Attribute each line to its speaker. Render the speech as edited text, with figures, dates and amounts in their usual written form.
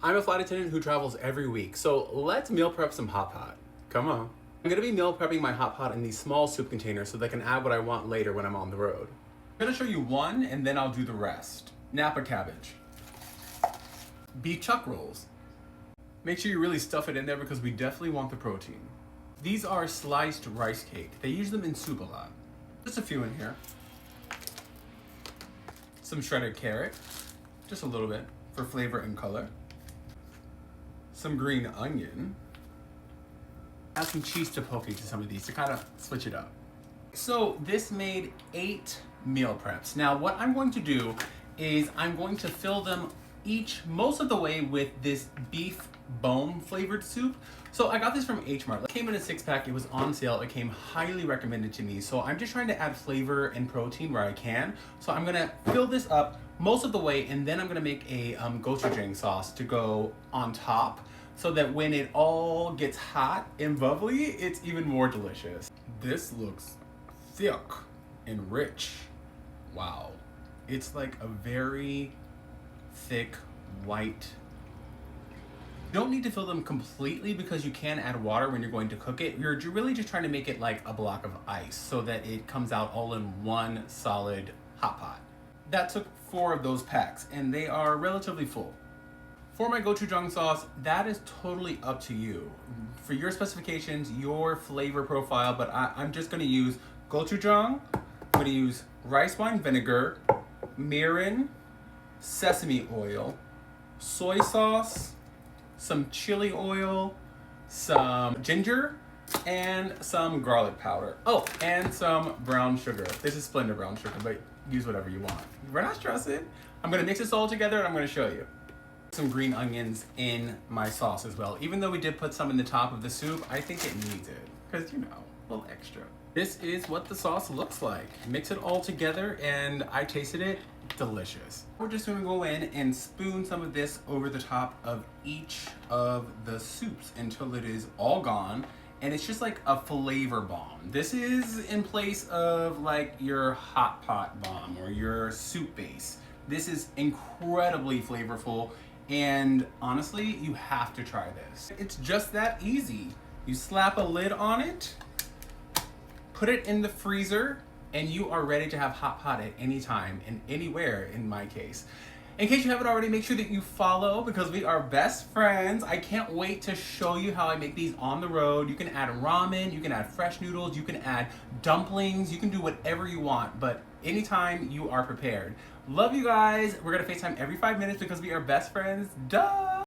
Speaker 1: I'm a flight attendant who travels every week, so let's meal prep some hot pot. Come on. I'm gonna be meal prepping my hot pot in these small soup containers so that I can add what I want later when I'm on the road. I'm gonna show you one and then I'll do the rest. Napa cabbage. Beef chuck rolls. Make sure you really stuff it in there because we definitely want the protein. These are sliced rice cake. They use them in soup a lot. Just a few in here. Some shredded carrot, just a little bit for flavor and color. Some green onion. Add some cheese tapoke to some of these to kind of switch it up. So this made 8 meal preps. Now what I'm going to do is I'm going to fill them each most of the way with this beef bone flavored soup. So I got this from H Mart. It came in a 6-pack, it was on sale, it came highly recommended to me. So I'm just trying to add flavor and protein where I can. So I'm gonna fill this up most of the way and then I'm gonna make a gochujang sauce to go on top so that when it all gets hot and bubbly, it's even more delicious. This looks thick and rich. Wow. It's like a very thick, white. You don't need to fill them completely because you can add water when you're going to cook it. You're really just trying to make it like a block of ice so that it comes out all in one solid hot pot. That took 4 of those packs and they are relatively full. For my gochujang sauce, that is totally up to you. For your specifications, your flavor profile, but I'm just gonna use gochujang, I'm gonna use rice wine vinegar, mirin, sesame oil, soy sauce, some chili oil, some ginger, and some garlic powder. Oh, and some brown sugar. This is Splenda brown sugar, but use whatever you want. We're not stressing. I'm gonna mix this all together and I'm gonna show you. Some green onions in my sauce as well. Even though we did put some in the top of the soup, I think it needs it. Because, you know, a little extra. This is what the sauce looks like. Mix it all together and I tasted it. Delicious. We're just gonna go in and spoon some of this over the top of each of the soups until it is all gone. And it's just like a flavor bomb. This is in place of like your hot pot bomb or your soup base. This is incredibly flavorful. And honestly, you have to try this. It's just that easy. You slap a lid on it, put it in the freezer, and you are ready to have hot pot at any time and anywhere in my case. In case you haven't already, make sure that you follow because we are best friends. I can't wait to show you how I make these on the road. You can add ramen, you can add fresh noodles, you can add dumplings, you can do whatever you want, but anytime you are prepared. Love you guys. We're gonna FaceTime every 5 minutes because we are best friends. Duh!